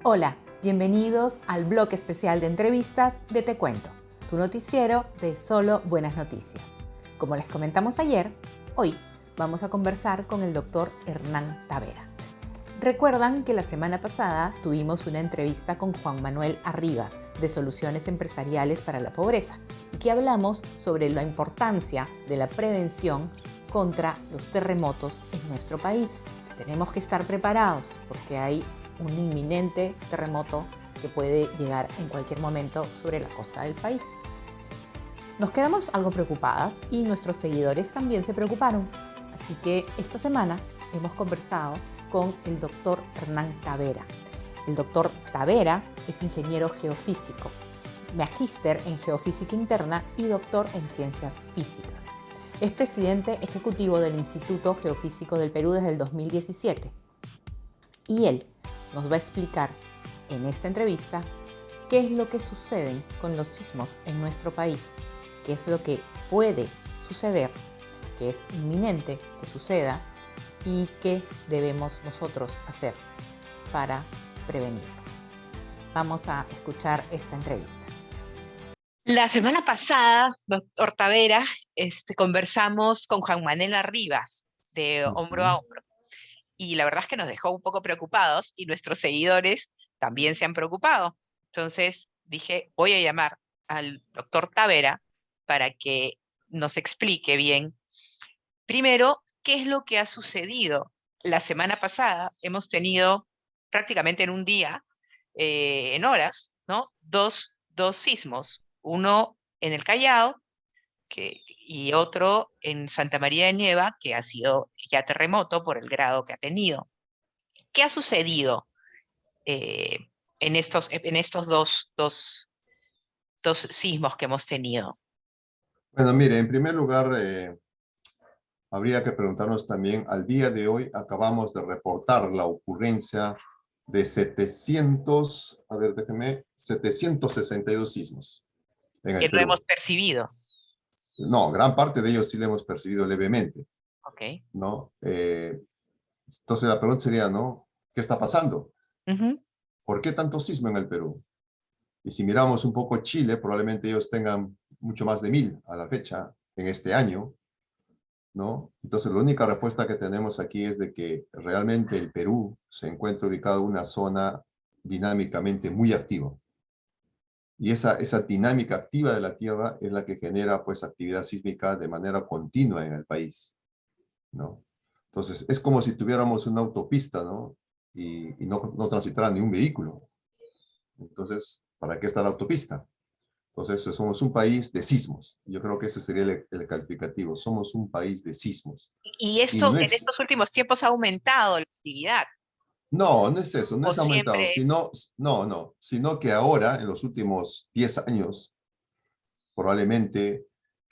Hola, bienvenidos al bloque especial de entrevistas de Te Cuento, tu noticiero de solo buenas noticias. Como les comentamos ayer, hoy vamos a conversar con el doctor Hernán Tavera. Recuerdan que la semana pasada tuvimos una entrevista con Juan Manuel Arribas de Soluciones Empresariales para la Pobreza y que hablamos sobre la importancia de la prevención contra los terremotos en nuestro país. Tenemos que estar preparados porque hay un inminente terremoto que puede llegar en cualquier momento sobre la costa del país. Nos quedamos algo preocupadas y nuestros seguidores también se preocuparon. Así que esta semana hemos conversado con el doctor Hernán Tavera. El doctor Tavera es ingeniero geofísico, magíster en geofísica interna y doctor en ciencias físicas. Es presidente ejecutivo del Instituto Geofísico del Perú desde el 2017. Y él nos va a explicar en esta entrevista qué es lo que sucede con los sismos en nuestro país, qué es lo que puede suceder, que es inminente que suceda y qué debemos nosotros hacer para prevenirlo. Vamos a escuchar esta entrevista. La semana pasada, doctor Tavera, conversamos con Juan Manuel Arribas de Hombro a Hombro. Y la verdad es que nos dejó un poco preocupados y nuestros seguidores también se han preocupado. Entonces dije, voy a llamar al doctor Tavera para que nos explique bien, primero, qué es lo que ha sucedido. La semana pasada hemos tenido prácticamente en un día, en horas, ¿no? Dos sismos, uno en el Callao y otro en Santa María de Nieva, que ha sido ya terremoto por el grado que ha tenido. ¿Qué ha sucedido en estos dos sismos que hemos tenido? Bueno, mire, en primer lugar, habría que preguntarnos también, al día de hoy acabamos de reportar la ocurrencia de 762 sismos en el Que no Perú. hemos percibido. No, gran parte de ellos sí lo hemos percibido levemente, Ok. ¿no? Entonces la pregunta sería, ¿no? ¿Qué está pasando? ¿Por qué tanto sismo en el Perú? Y si miramos un poco Chile, probablemente ellos tengan mucho más de 1000 a la fecha en este año, ¿no? Entonces, la única respuesta que tenemos aquí es de que realmente el Perú se encuentra ubicado en una zona dinámicamente muy activa. Y esa dinámica activa de la Tierra es la que genera, pues, actividad sísmica de manera continua en el país, ¿no? Entonces, es como si tuviéramos una autopista, ¿no? Y no transitara ni un vehículo. Entonces, ¿para qué está la autopista? Entonces, somos un país de sismos. Yo creo que ese sería el calificativo. Somos un país de sismos. Y esto en estos últimos tiempos ha aumentado la actividad. No, no es eso, no ¿O es aumentado, siempre? sino que ahora, en los últimos 10 años, probablemente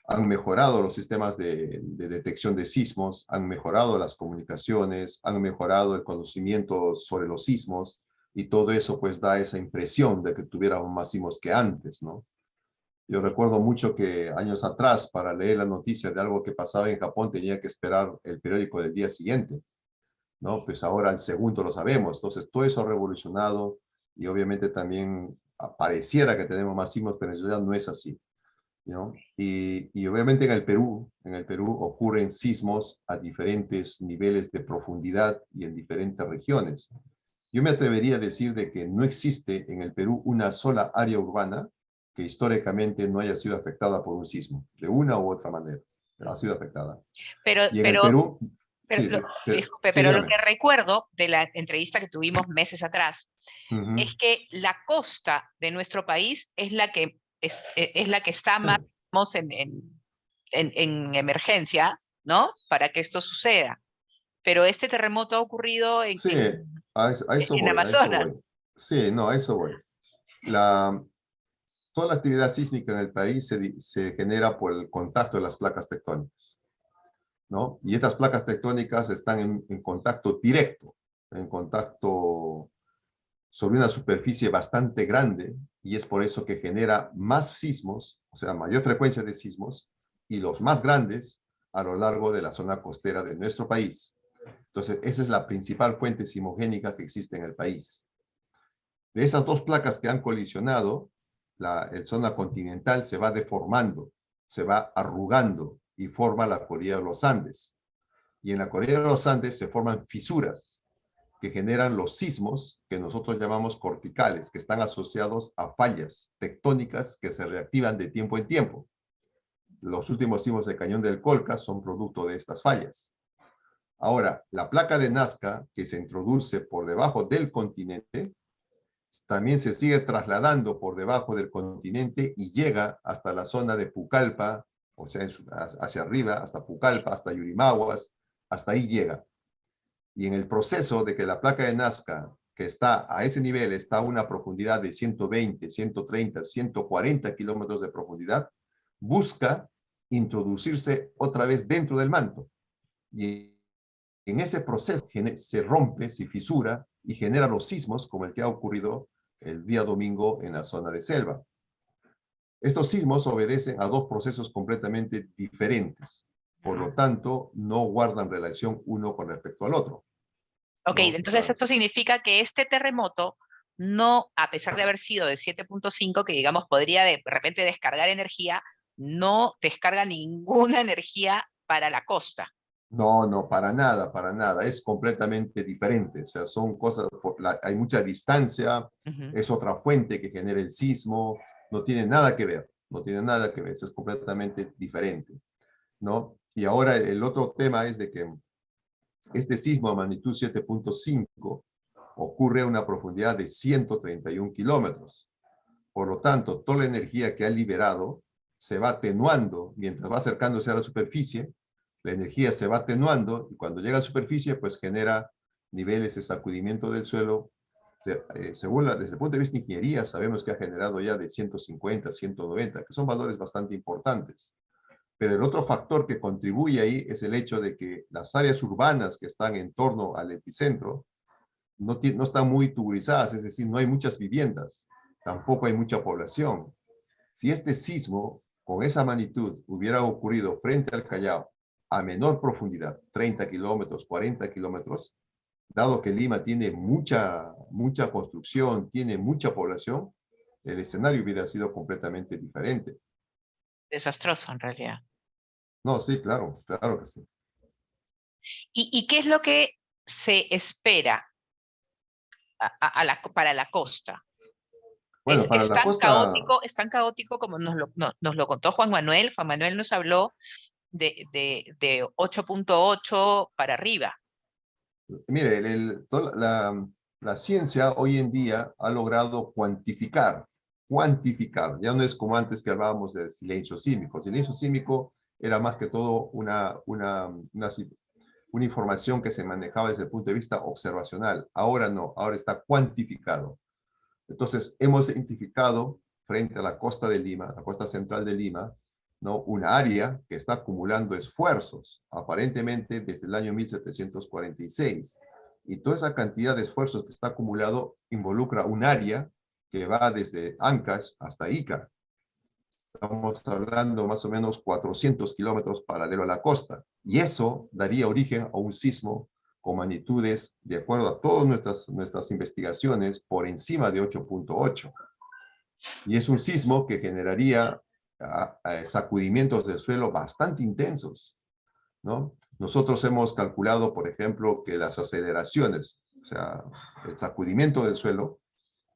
han mejorado los sistemas de detección de sismos, han mejorado las comunicaciones, han mejorado el conocimiento sobre los sismos, y todo eso pues da esa impresión de que tuviéramos más sismos que antes, ¿no? Yo recuerdo mucho que años atrás, para leer la noticia de algo que pasaba en Japón, tenía que esperar el periódico del día siguiente, ¿no? Pues ahora al segundo lo sabemos. Entonces, todo eso ha revolucionado y obviamente también pareciera que tenemos más sismos, pero en realidad no es así, ¿no? Y obviamente en el Perú ocurren sismos a diferentes niveles de profundidad y en diferentes regiones. Yo me atrevería a decir de que no existe en el Perú una sola área urbana que históricamente no haya sido afectada por un sismo, de una u otra manera, pero ha sido afectada. Y en el Perú, sí, Disculpe, sí, pero lo dígame. que recuerdo de la entrevista que tuvimos meses atrás es que la costa de nuestro país es la que, es la que está Sí, más en emergencia, ¿no? Para que esto suceda. Pero este terremoto ha ocurrido sí, a eso en voy, a eso Amazonas. voy. Sí, no, a eso voy. Toda la actividad sísmica en el país se genera por el contacto de las placas tectónicas, ¿no? Y estas placas tectónicas están en contacto directo, en contacto sobre una superficie bastante grande, y es por eso que genera más sismos, o sea, mayor frecuencia de sismos, y los más grandes a lo largo de la zona costera de nuestro país. Entonces, esa es la principal fuente sismogénica que existe en el país. De esas dos placas que han colisionado, la zona continental se va deformando, se va arrugando y forma la cordillera de los Andes. Y en la cordillera de los Andes se forman fisuras que generan los sismos que nosotros llamamos corticales, que están asociados a fallas tectónicas que se reactivan de tiempo en tiempo. Los últimos sismos de Cañón del Colca son producto de estas fallas. Ahora, la placa de Nazca, que se introduce por debajo del continente, también se sigue trasladando por debajo del continente y llega hasta la zona de Pucallpa, o sea, hacia arriba, hasta Pucallpa, hasta Yurimaguas, hasta ahí llega. Y en el proceso de que la placa de Nazca, que está a ese nivel, está a una profundidad de 120, 130, 140 kilómetros de profundidad, busca introducirse otra vez dentro del manto. Y en ese proceso se rompe, se fisura y genera los sismos como el que ha ocurrido el día domingo en la zona de Selva. Estos sismos obedecen a dos procesos completamente diferentes. Por lo tanto, no guardan relación uno con respecto al otro. Ok, ¿No? entonces O sea, esto significa que este terremoto no, a pesar de haber sido de 7.5, que digamos podría de repente descargar energía, no descarga ninguna energía para la costa. no, no, para nada, para nada. Es completamente diferente. O sea, son cosas, hay mucha distancia, es otra fuente que genera el sismo, no tiene nada que ver, no tiene nada que ver, es completamente diferente, ¿no? Y ahora el otro tema es de que este sismo a magnitud 7.5 ocurre a una profundidad de 131 kilómetros. Por lo tanto, toda la energía que ha liberado se va atenuando mientras va acercándose a la superficie. La energía se va atenuando y cuando llega a la superficie, pues genera niveles de sacudimiento del suelo. Desde el punto de vista de ingeniería, sabemos que ha generado ya de 150, 190, que son valores bastante importantes. Pero el otro factor que contribuye ahí es el hecho de que las áreas urbanas que están en torno al epicentro no están muy tuburizadas, es decir, no hay muchas viviendas, tampoco hay mucha población. Si este sismo con esa magnitud hubiera ocurrido frente al Callao a menor profundidad, 30 kilómetros, 40 kilómetros, dado que Lima tiene mucha construcción, tiene mucha población, el escenario hubiera sido completamente diferente. Desastroso en realidad. No, sí, claro, claro que sí. ¿Y qué es lo que se espera para la costa? Bueno, para Es la costa, tan caótico como nos lo contó Juan Manuel. Juan Manuel nos habló de 8.8 para arriba. mire, la ciencia hoy en día ha logrado cuantificar, ya no es como antes que hablábamos del silencio sísmico. El silencio sísmico era más que todo una información que se manejaba desde el punto de vista observacional. Ahora no, ahora está cuantificado. Entonces, hemos identificado frente a la costa de Lima, la costa central de Lima, ¿no? Una área que está acumulando esfuerzos, aparentemente desde el año 1746. Y toda esa cantidad de esfuerzos que está acumulado involucra un área que va desde Ancash hasta Ica. Estamos hablando más o menos 400 kilómetros paralelo a la costa. Y eso daría origen a un sismo con magnitudes, de acuerdo a todas nuestras investigaciones, por encima de 8.8. Y es un sismo que generaría sacudimientos del suelo bastante intensos, ¿no? Nosotros hemos calculado, por ejemplo, que las aceleraciones, o sea, el sacudimiento del suelo,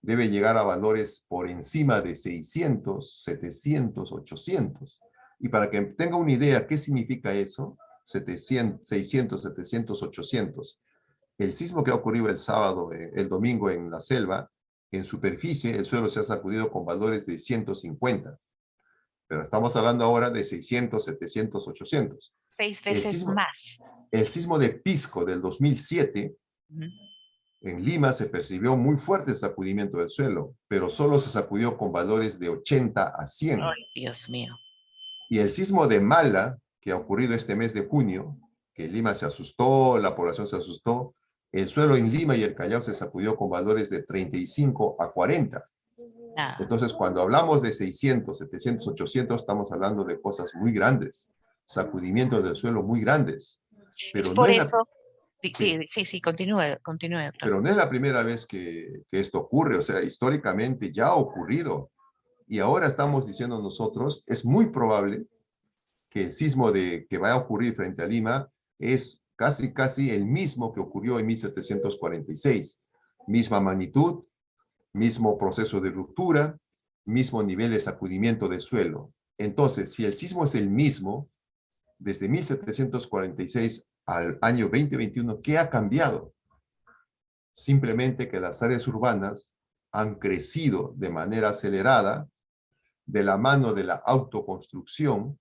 debe llegar a valores por encima de 600, 700, 800. Y para que tenga una idea qué significa eso, 700, 600, 700, 800. El sismo que ha ocurrido el domingo en la selva, en superficie el suelo se ha sacudido con valores de 150. Pero estamos hablando ahora de 600, 700, 800. 6 veces más. El sismo de Pisco del 2007, en Lima se percibió muy fuerte el sacudimiento del suelo, pero solo se sacudió con valores de 80 a 100. Ay, Dios mío. Y el sismo de Mala, que ha ocurrido este mes de junio, que Lima se asustó, la población se asustó, el suelo en Lima y el Callao se sacudió con valores de 35 a 40. Entonces, cuando hablamos de 600, 700, 800, estamos hablando de cosas muy grandes. sacudimientos del suelo muy grandes. Es Pero no por es la, eso, sí, sí, continúe, continúe, doctor. pero no es la primera vez que esto ocurre. O sea, históricamente ya ha ocurrido. Y ahora estamos diciendo nosotros, es muy probable que el sismo que va a ocurrir frente a Lima es casi el mismo que ocurrió en 1746. Misma magnitud, mismo proceso de ruptura, mismo nivel de sacudimiento de suelo. Entonces, si el sismo es el mismo, desde 1746 al año 2021, ¿qué ha cambiado? Simplemente que las áreas urbanas han crecido de manera acelerada de la mano de la autoconstrucción,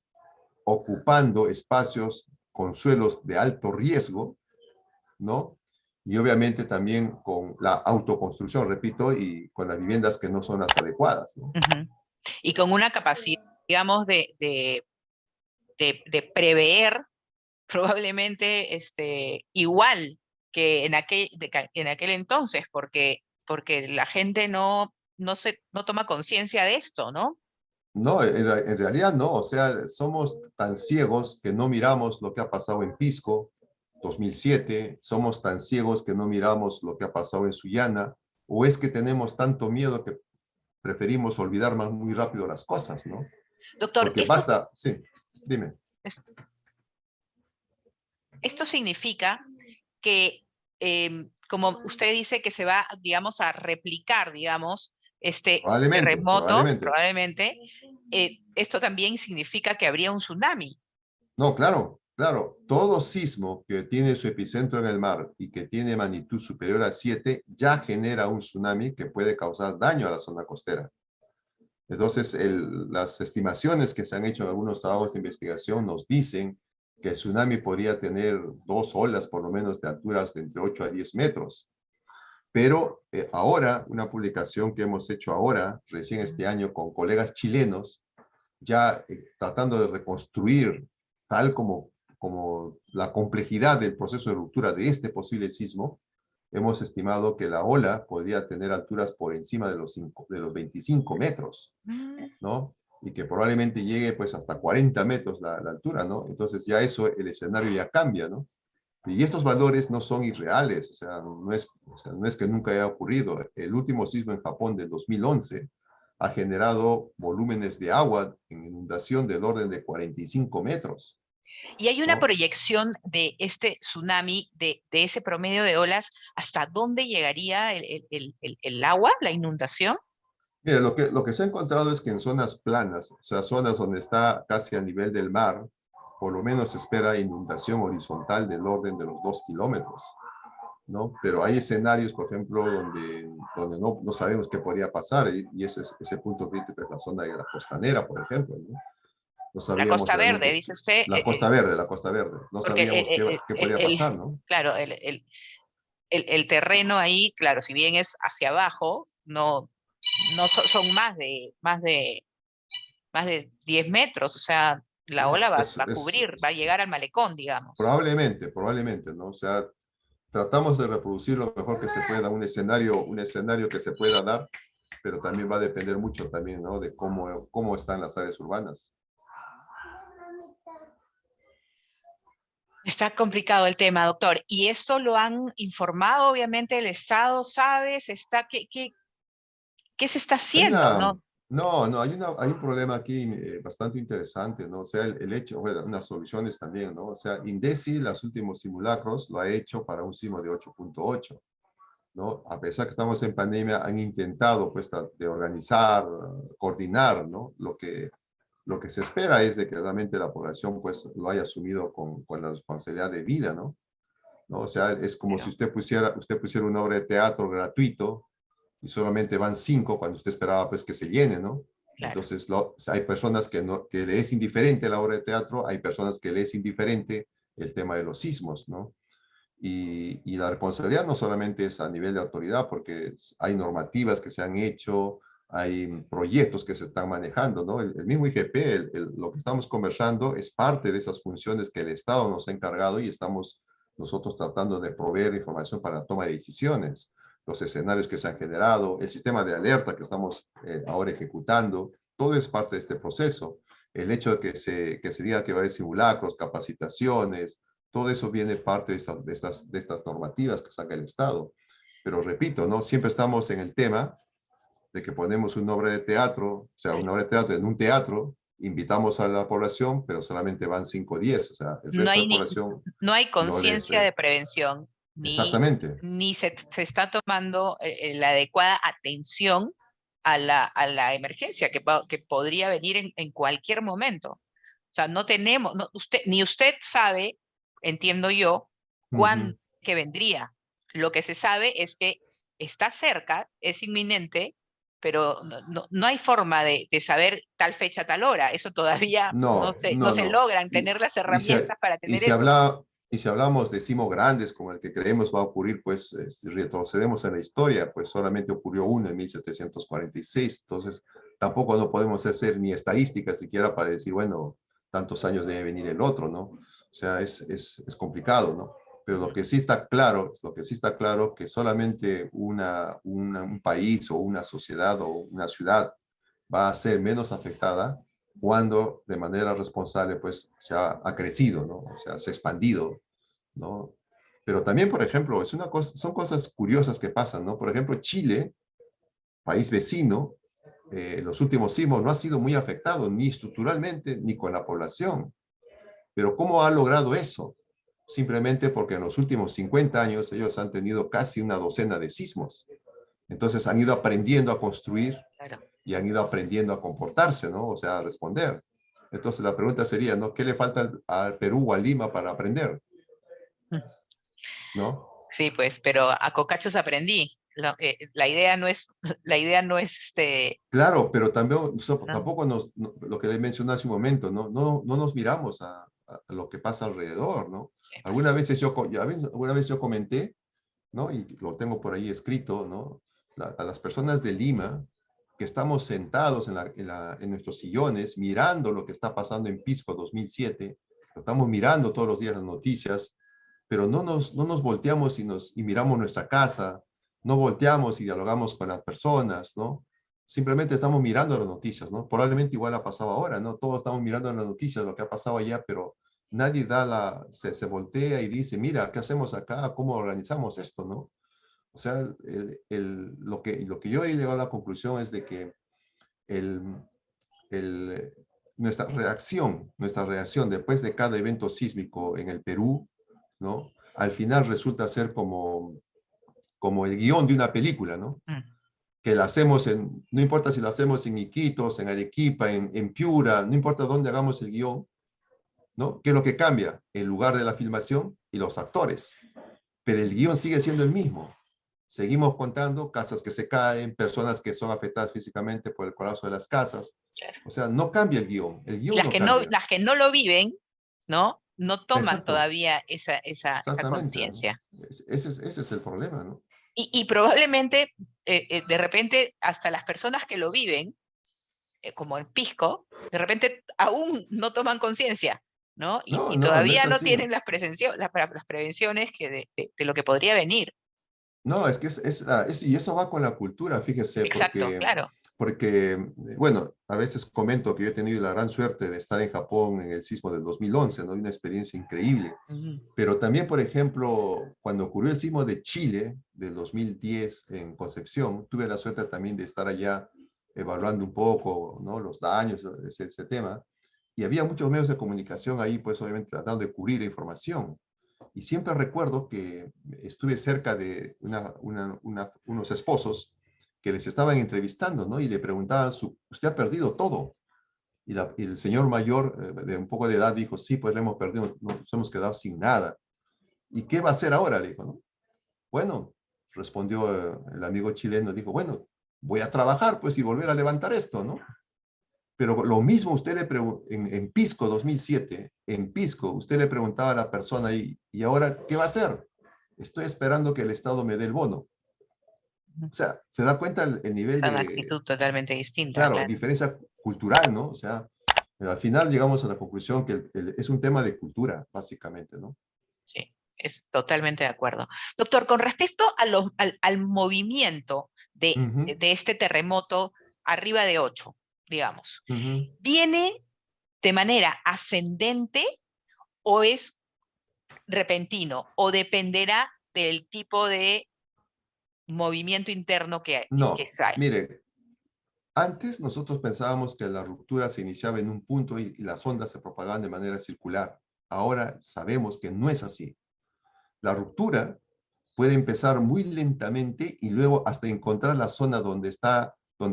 ocupando espacios con suelos de alto riesgo, ¿no? Y obviamente también con la autoconstrucción, repito, y con las viviendas que no son las adecuadas, ¿no? Ujú. Y con una capacidad, digamos, de prever probablemente igual que en aquel entonces, porque la gente no toma conciencia de esto, ¿no? No, en realidad no, o sea, somos tan ciegos que no miramos lo que ha pasado en Pisco 2007, somos tan ciegos que no miramos lo que ha pasado en Sullana, o es que tenemos tanto miedo que preferimos olvidar más muy rápido las cosas, ¿no? Doctor, Porque basta, sí, dime. es- esto significa que, como usted dice, que se va, digamos, a replicar, digamos, este Probablemente, terremoto, probablemente. probablemente, esto también significa que habría un tsunami. No, claro, claro. Todo sismo que tiene su epicentro en el mar y que tiene magnitud superior a 7 ya genera un tsunami que puede causar daño a la zona costera. Entonces, las estimaciones que se han hecho en algunos trabajos de investigación nos dicen que el tsunami podría tener 2 olas por lo menos de alturas de entre 8 a 10 metros. Pero ahora, una publicación que hemos hecho ahora, recién este año, con colegas chilenos, ya tratando de reconstruir tal como la complejidad del proceso de ruptura de este posible sismo, hemos estimado que la ola podría tener alturas por encima de los 25 metros, ¿no? Y que probablemente llegue pues hasta 40 metros la altura, ¿no? Entonces ya eso, el escenario ya cambia, ¿no? Y estos valores no son irreales, o sea, no es que nunca haya ocurrido. El último sismo en Japón del 2011 ha generado volúmenes de agua en inundación del orden de 45 metros, Y hay una ¿no? proyección de este tsunami, de ese promedio de olas, ¿hasta dónde llegaría el agua, la inundación? Mira, lo que se ha encontrado es que en zonas planas, o sea, zonas donde está casi a nivel del mar, por lo menos se espera inundación horizontal del orden de los 2 kilómetros, ¿no? Pero hay escenarios, por ejemplo, donde no sabemos qué podría pasar, y ese punto crítico es la zona de la costanera, por ejemplo, ¿no? No La sabríamos Costa Verde, realmente, dice usted, la Costa Verde, no porque sabríamos qué podría pasar, ¿no? claro, el terreno ahí, claro, si bien es hacia abajo, son más de 10 metros, o sea, la ola va a cubrir, va a llegar al malecón, digamos. Probablemente, ¿no? O sea, tratamos de reproducir lo mejor que se pueda, un escenario que se pueda dar, pero también va a depender mucho también, ¿no? De cómo están las áreas urbanas. Está complicado el tema, doctor. ¿Y esto lo han informado, obviamente, el Estado? ¿Sabes? ¿Qué se está Hay haciendo? una, ¿No? no, hay un problema aquí bastante interesante, ¿no? O sea, el hecho, bueno, unas soluciones también, ¿no? O sea, INDECI, los últimos simulacros, lo ha hecho para un sismo de 8.8, ¿no? A pesar que estamos en pandemia, han intentado, pues, de organizar, coordinar, ¿no? Lo que se espera es de que realmente la población, pues, lo haya asumido con la responsabilidad de vida, ¿no? ¿No? O sea, es como si Pero, usted pusiera una obra de teatro gratuito y solamente van 5 cuando usted esperaba pues que se llene, ¿no? claro. Entonces hay personas que le es indiferente la obra de teatro, hay personas que le es indiferente el tema de los sismos, ¿no? Y la responsabilidad no solamente es a nivel de autoridad, porque hay normativas que se han hecho, hay proyectos que se están manejando, ¿no? El mismo IGP, lo que estamos conversando es parte de esas funciones que el Estado nos ha encargado y estamos nosotros tratando de proveer información para la toma de decisiones, los escenarios que se han generado, el sistema de alerta que estamos ahora ejecutando, todo es parte de este proceso. el hecho de que se diga que va a haber simulacros, capacitaciones, todo eso viene parte de estas normativas que saca el Estado. Pero repito, ¿no? Siempre estamos en el tema de que ponemos una obra de teatro, o sea, una obra de teatro en un teatro, invitamos a la población, pero solamente van 5 o 10, o sea, el No resto de hay, la población no hay no les... conciencia de prevención, exactamente. ni se está tomando la adecuada atención a la emergencia que podría venir en cualquier momento. O sea, no tenemos, ni usted sabe, entiendo yo, cuándo que vendría. Lo que se sabe es que está cerca, es inminente, pero no hay forma de saber tal fecha, tal hora. Eso todavía No, no no, se no. logran tener las Y, si, herramientas para y, tener si eso. y si hablamos de sismos grandes como el que creemos va a ocurrir, pues si retrocedemos en la historia, pues solamente ocurrió uno en 1746. Entonces, tampoco no podemos hacer ni estadísticas siquiera para decir, bueno, tantos años debe venir el otro, ¿no? O sea, es complicado, ¿no? Pero lo que sí está claro, que solamente un país o una sociedad o una ciudad va a ser menos afectada cuando de manera responsable pues ha crecido, ¿no? O sea, se ha expandido, ¿no? Pero también, por ejemplo, son cosas curiosas que pasan, ¿no? Por ejemplo, Chile, país vecino, los últimos sismos no ha sido muy afectado ni estructuralmente ni con la población. Pero ¿cómo ha logrado eso? Simplemente porque en los últimos 50 años ellos han tenido casi una docena de sismos. Entonces han ido aprendiendo a construir Claro. y han ido aprendiendo a comportarse, ¿no? O sea, a responder. Entonces la pregunta sería, ¿no? ¿Qué le falta al Perú o a Lima para aprender? ¿No? Sí, pues, pero a cocachos aprendí. La idea no es, la idea no es Claro, pero también, ¿no? tampoco lo que le mencioné hace un momento, no nos miramos a lo que pasa alrededor, ¿no? Sí, pues. Alguna vez yo comenté, ¿no? Y lo tengo por ahí escrito, ¿no? A las personas de Lima, que estamos sentados en nuestros sillones mirando lo que está pasando en Pisco 2007, lo estamos mirando todos los días las noticias, pero no nos volteamos y miramos nuestra casa, no volteamos y dialogamos con las personas, ¿no? Simplemente estamos mirando las noticias, ¿no? Probablemente igual ha pasado ahora, ¿no? Todos estamos mirando en las noticias lo que ha pasado allá, pero nadie se voltea y dice, mira, ¿qué hacemos acá? ¿Cómo organizamos esto, no? O sea, lo que yo he llegado a la conclusión es de que el, el, nuestra reacción después de cada evento sísmico en el Perú, ¿no? Al final resulta ser como el guión de una película, ¿no? Que la hacemos no importa si la hacemos en Iquitos, en Arequipa, en Piura, no importa dónde hagamos el guión, ¿no? ¿Qué es lo que cambia? El lugar de la filmación y los actores. Pero el guión sigue siendo el mismo. Seguimos contando casas que se caen, personas que son afectadas físicamente por el colapso de las casas. Claro. O sea, no cambia el Y guión no cambia. las que no lo viven, ¿no? No toman Exacto, todavía esa exactamente, ¿no? conciencia. Ese es el problema, ¿no? Y probablemente, de repente, hasta las personas que lo viven, como en Pisco, de repente aún no toman conciencia, ¿no? No, Y no es todavía no así. tienen las prevenciones de lo que podría venir. No, es que y eso va con la cultura, fíjese, Exacto, claro. bueno, a veces comento que yo he tenido la gran suerte de estar en Japón en el sismo del 2011, ¿no? Y una experiencia increíble. Pero también, por ejemplo, cuando ocurrió el sismo de Chile del 2010 en Concepción, tuve la suerte también de estar allá evaluando un poco, ¿no? Los daños, ese tema. Y había muchos medios de comunicación ahí, pues obviamente tratando de cubrir la información. Y siempre recuerdo que estuve cerca de unos esposos que les estaban entrevistando, ¿no? Y le preguntaban, ¿usted ha perdido todo? Y el señor mayor, de un poco de edad, dijo, sí, pues le hemos perdido, nos hemos quedado sin nada. ¿Y qué va a hacer ahora? Le dijo, ¿no? Bueno, respondió el amigo chileno, dijo, bueno, voy a trabajar, pues, y volver a levantar esto, ¿no? Pero lo mismo usted en Pisco 2007, en Pisco, usted le preguntaba a la persona ahí, ¿y ahora qué va a hacer? Estoy esperando que el Estado me dé el bono. O sea, se da cuenta el nivel Es una de, actitud totalmente distinta, claro, claro. diferencia cultural, ¿no? O sea, al final llegamos a la conclusión que es un tema de cultura, básicamente, ¿no? Sí, es totalmente de acuerdo. Doctor, con respecto al movimiento Ujú, de este terremoto arriba de 8, digamos, ujú. viene de manera ascendente o es repentino? ¿O dependerá del tipo de movimiento interno que No, hay? mire, antes nosotros pensábamos que la ruptura se iniciaba en un punto y las ondas se propagaban de manera circular. Ahora sabemos que no es así. La ruptura puede empezar muy lentamente y luego hasta encontrar la zona donde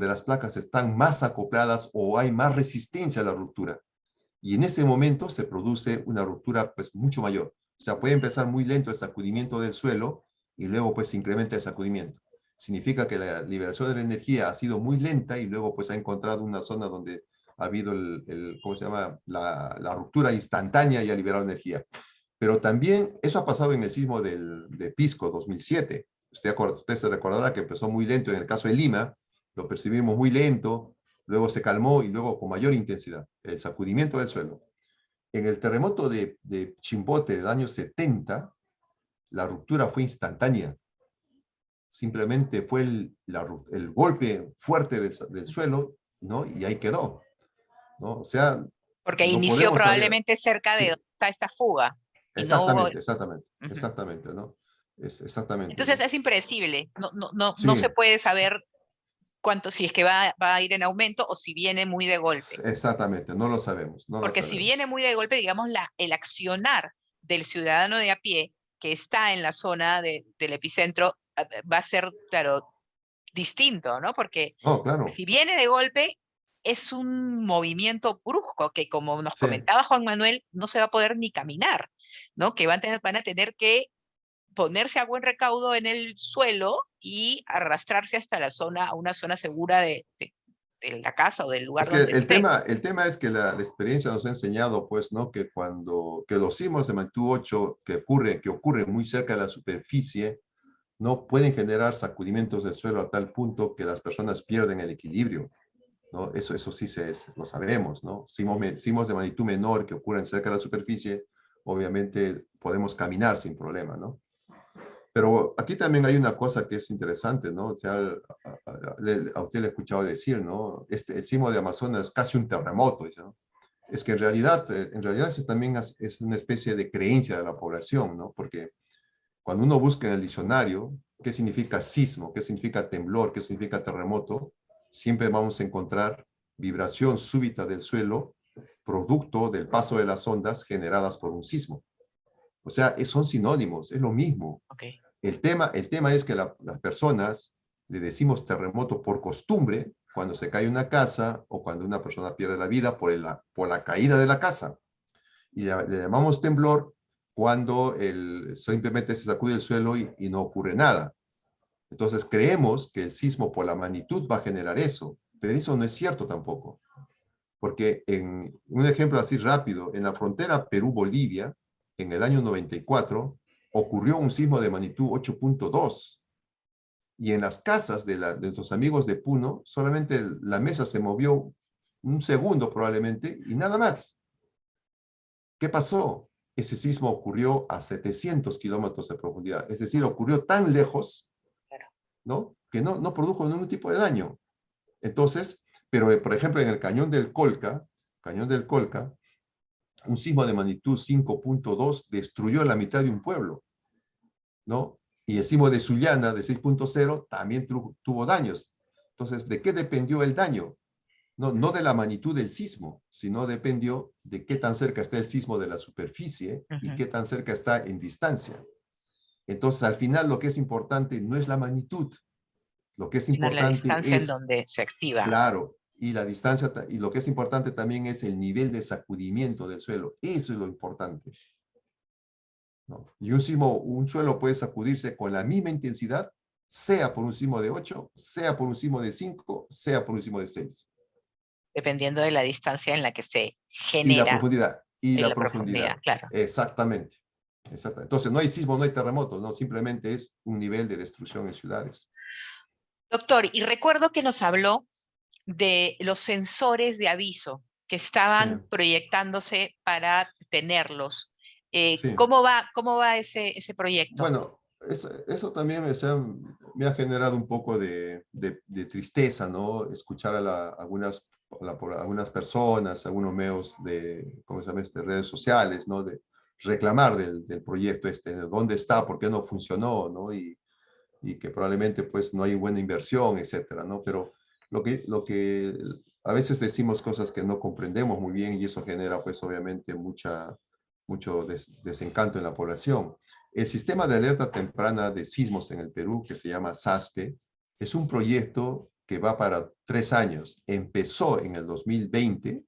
las placas están más acopladas o hay más resistencia a la ruptura. Y en ese momento se produce una ruptura pues mucho mayor. O sea, puede empezar muy lento el sacudimiento del suelo y luego pues se incrementa el sacudimiento. Significa que la liberación de la energía ha sido muy lenta y luego pues ha encontrado una zona donde ha habido ¿cómo se llama? La ruptura instantánea y ha liberado energía. Pero también eso ha pasado en el sismo de Pisco 2007. Usted se recordará que empezó muy lento en el caso de Lima, lo percibimos muy lento, luego se calmó y luego con mayor intensidad, el sacudimiento del suelo. En el terremoto de Chimbote del año 70, la ruptura fue instantánea. Simplemente fue el golpe fuerte del suelo, ¿no? Y ahí quedó, ¿no? O sea, Porque no inició podemos saber. probablemente cerca de Sí, donde está esta fuga y no hubo... exactamente, exactamente, Ujú. exactamente, ¿no? Exactamente, Entonces ¿no? es impredecible, no Sí, se puede saber cuánto, si es que va a ir en aumento o si viene muy de golpe. exactamente, no lo sabemos, no lo Porque si sabemos. viene muy de golpe, digamos, el accionar del ciudadano de a pie que está en la zona del epicentro va a ser, claro, distinto, ¿no? Porque Oh, claro, si viene de golpe, es un movimiento brusco que, como nos sí. comentaba Juan Manuel, no se va a poder ni caminar, ¿no? Que van a tener que ponerse a buen recaudo en el suelo y arrastrarse hasta la zona, a una zona segura de la casa o del lugar Es que donde esté. el tema es que la experiencia nos ha enseñado, pues, ¿no? Que los sismos de magnitud 8 que ocurren muy cerca de la superficie, no pueden generar sacudimientos del suelo a tal punto que las personas pierden el equilibrio, ¿no? Eso sí lo sabemos, ¿no? Sismos de magnitud menor que ocurren cerca de la superficie, obviamente podemos caminar sin problema, ¿no? Pero aquí también hay una cosa que es interesante, ¿no? O sea, a usted le he escuchado decir, ¿no? El sismo de Amazonas es casi un terremoto, ¿no? Es que en realidad eso también es una especie de creencia de la población, ¿no? Porque cuando uno busca en el diccionario qué significa sismo, qué significa temblor, qué significa terremoto, siempre vamos a encontrar vibración súbita del suelo, producto del paso de las ondas generadas por un sismo. O sea, son sinónimos, es lo mismo. Okay. El tema es que las personas le decimos terremoto por costumbre cuando se cae una casa o cuando una persona pierde la vida por la caída de la casa. Y le llamamos temblor cuando simplemente se sacude el suelo y no ocurre nada. Entonces creemos que el sismo por la magnitud va a generar eso, pero eso no es cierto tampoco. Porque en un ejemplo así rápido, en la frontera Perú-Bolivia, en el año 94, ocurrió un sismo de magnitud 8.2. Y en las casas de nuestros amigos de Puno, solamente la mesa se movió un segundo probablemente y nada más. ¿Qué pasó? Ese sismo ocurrió a 700 kilómetros de profundidad. Es decir, ocurrió tan lejos, ¿no? Que no produjo ningún tipo de daño. Entonces, pero por ejemplo, en el Cañón del Colca, un sismo de magnitud 5.2 destruyó la mitad de un pueblo, ¿no? Y el sismo de Sullana de 6.0 también tuvo daños. Entonces, ¿de qué dependió el daño? No de la magnitud del sismo, sino dependió de qué tan cerca está el sismo de la superficie y qué tan cerca está en distancia. Entonces, al final, lo que es importante no es la magnitud, lo que es Sino la importante distancia en es, donde se activa. claro, y la distancia, y lo que es importante también es el nivel de sacudimiento del suelo. Eso es lo importante, ¿no? Y un suelo puede sacudirse con la misma intensidad, sea por un sismo de 8, sea por un sismo de 5, sea por un sismo de 6. Dependiendo de la distancia en la que se Y la genera profundidad, y en la la profundidad, profundidad. claro. Exactamente. Exactamente. Entonces, no hay sismo, no hay terremotos, no, simplemente es un nivel de destrucción en ciudades. Doctor, y recuerdo que nos habló de los sensores de aviso que Sí, estaban proyectándose para tenerlos. sí. Cómo va ese proyecto? Bueno, eso también me ha generado un poco de tristeza, ¿no? Escuchar a algunas por algunas personas, algunos medios de, ¿cómo se llama? Redes sociales, ¿no? De reclamar del proyecto de dónde está, por qué no funcionó, ¿no? Y que probablemente pues no hay buena inversión, etcétera, ¿no? Pero lo que a veces decimos cosas que no comprendemos muy bien y eso genera pues obviamente mucho desencanto en la población. El sistema de alerta temprana de sismos en el Perú, que se llama SASPE, es un proyecto que va para 3 años. Empezó en el 2020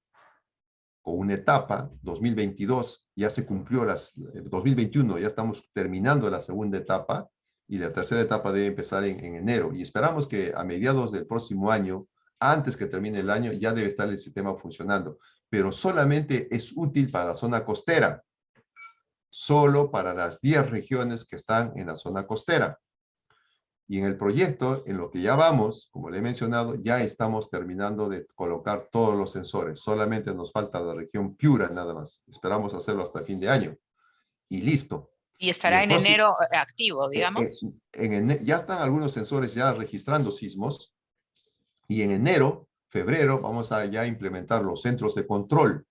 con una etapa, 2022 ya se cumplió 2021 ya estamos terminando la segunda etapa y la tercera etapa debe empezar en enero y esperamos que a mediados del próximo año, antes que termine el año, ya debe estar el sistema funcionando, pero solamente es útil para la zona costera, solo para las 10 regiones que están en la zona costera. Y en el proyecto, en lo que ya vamos, como le he mencionado, ya estamos terminando de colocar todos los sensores. Solamente nos falta la región Piura nada más. Esperamos hacerlo hasta fin de año. Y listo. Y estará en enero activo, eh, eh, digamos. ya están algunos sensores ya registrando sismos. Y en enero, febrero, vamos a ya implementar los centros de control.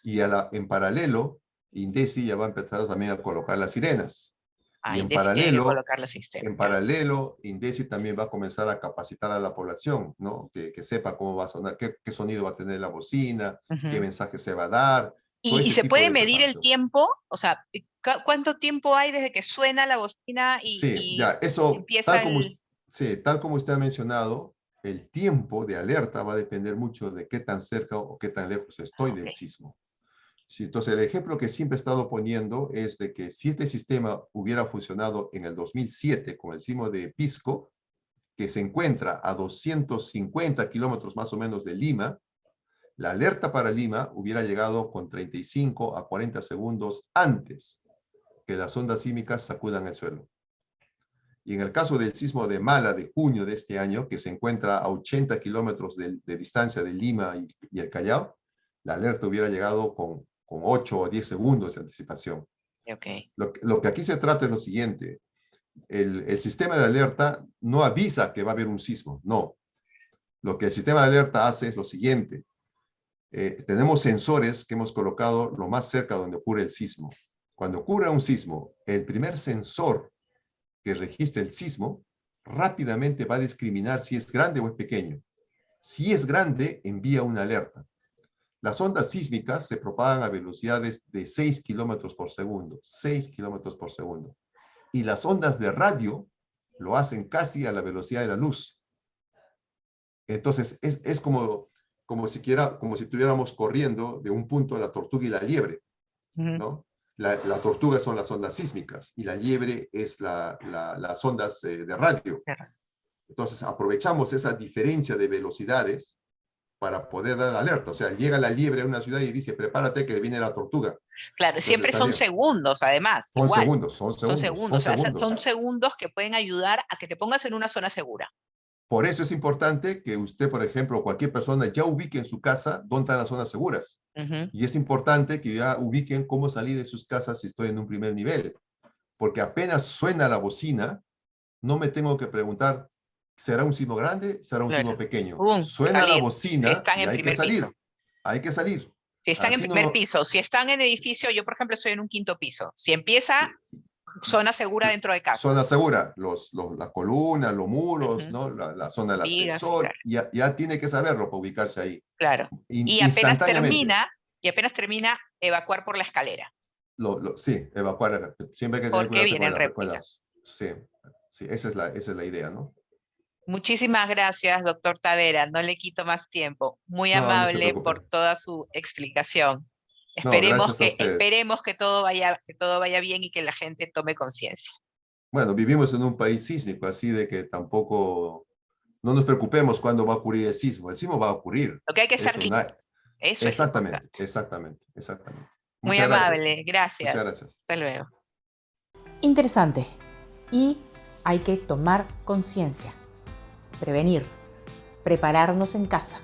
Y en paralelo, INDECI ya va a empezar también a colocar las sirenas. Y en INDECI tiene que paralelo, colocar los sistemas. INDECI también va a comenzar a capacitar a la población, ¿no? Que sepa cómo va a sonar, qué sonido va a tener la bocina, qué mensaje se va a dar. ¿Y se puede medir el tiempo? O sea, ¿cuánto tiempo hay desde que suena la bocina Sí, ya, eso, empieza tal como usted ha mencionado, el tiempo de alerta va a depender mucho de qué tan cerca o qué tan lejos estoy del sismo. Sí, entonces, el ejemplo que siempre he estado poniendo es de que si este sistema hubiera funcionado en el 2007 con el sismo de Pisco, que se encuentra a 250 kilómetros más o menos de Lima, la alerta para Lima hubiera llegado con 35 a 40 segundos antes que las ondas sísmicas sacudan el suelo. Y en el caso del sismo de Mala de junio de este año, que se encuentra a 80 kilómetros de distancia de Lima y el Callao, la alerta hubiera llegado con 8 o 10 segundos de anticipación. Okay. Lo que aquí se trata es lo siguiente. El sistema de alerta no avisa que va a haber un sismo, no. Lo que el sistema de alerta hace es lo siguiente. Tenemos sensores que hemos colocado lo más cerca donde ocurre el sismo. Cuando ocurre un sismo, el primer sensor que registra el sismo rápidamente va a discriminar si es grande o es pequeño. Si es grande, envía una alerta. Las ondas sísmicas se propagan a velocidades de 6 kilómetros por segundo, 6 kilómetros por segundo. Y las ondas de radio lo hacen casi a la velocidad de la luz. Entonces, es como si estuviéramos corriendo de un punto a la tortuga y la liebre, ¿no? La tortuga son las ondas sísmicas y la liebre es las ondas de radio. Entonces, aprovechamos esa diferencia de velocidades para poder dar alerta. O sea, llega la liebre a una ciudad y dice, prepárate que viene la tortuga. Claro, entonces, siempre son segundos, además. Son segundos. O sea, son segundos que pueden ayudar a que te pongas en una zona segura. Por eso es importante que usted, por ejemplo, cualquier persona ya ubique en su casa dónde están las zonas seguras. Y es importante que ya ubiquen cómo salir de sus casas si estoy en un primer nivel. Porque apenas suena la bocina, no me tengo que preguntar, ¿será un sismo grande? ¿Será un sismo pequeño? Suena la bocina y hay que salir. Piso. Hay que salir. Si están en primer piso, si están en edificio, yo por ejemplo estoy en un 5º piso. Si empieza, zona segura dentro de casa. Zona segura, la columna, los muros, ¿no? La zona del ascensor, claro. ya tiene que saberlo para ubicarse ahí. Claro. Y apenas termina, evacuar por la escalera. Sí, evacuar. Siempre hay que tener porque vienen réplicas. Sí, esa es la idea, ¿no? Muchísimas gracias, doctor Tavera. No le quito más tiempo. Muy amable por toda su explicación. Esperemos que todo vaya bien y que la gente tome conciencia. Bueno, vivimos en un país sísmico, así de que tampoco no nos preocupemos cuándo va a ocurrir el sismo. El sismo va a ocurrir. Lo que hay que ser eso exactamente. Muy amable, gracias. Muchas gracias. Hasta luego. Interesante. Y hay que tomar conciencia, prevenir, prepararnos en casa.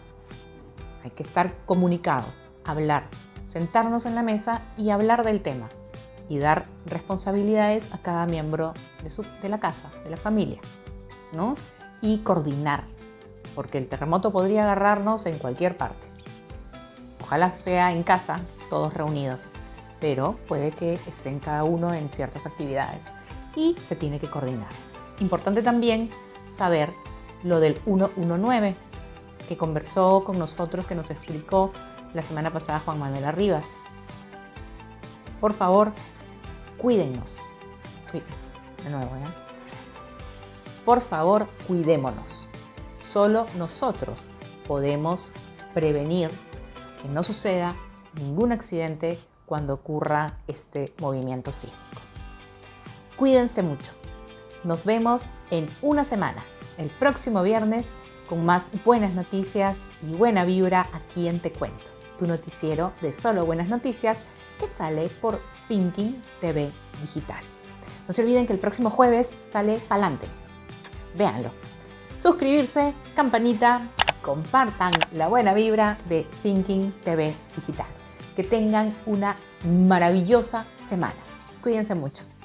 Hay que estar comunicados, hablar, sentarnos en la mesa y hablar del tema y dar responsabilidades a cada miembro de la casa, de la familia, ¿no? Y coordinar porque el terremoto podría agarrarnos en cualquier parte. Ojalá sea en casa, todos reunidos, pero puede que estén cada uno en ciertas actividades y se tiene que coordinar. Importante también saber lo del 119, que conversó con nosotros, que nos explicó la semana pasada Juan Manuel Arribas. Por favor, cuídennos. De nuevo, ¿ya? Por favor, cuidémonos. Solo nosotros podemos prevenir que no suceda ningún accidente cuando ocurra este movimiento sísmico. Cuídense mucho. Nos vemos en una semana, el próximo viernes, con más buenas noticias y buena vibra aquí en Te Cuento, tu noticiero de solo buenas noticias que sale por Thinking TV Digital. No se olviden que el próximo jueves sale Pa'lante. Véanlo. Suscribirse, campanita, compartan la buena vibra de Thinking TV Digital. Que tengan una maravillosa semana. Cuídense mucho.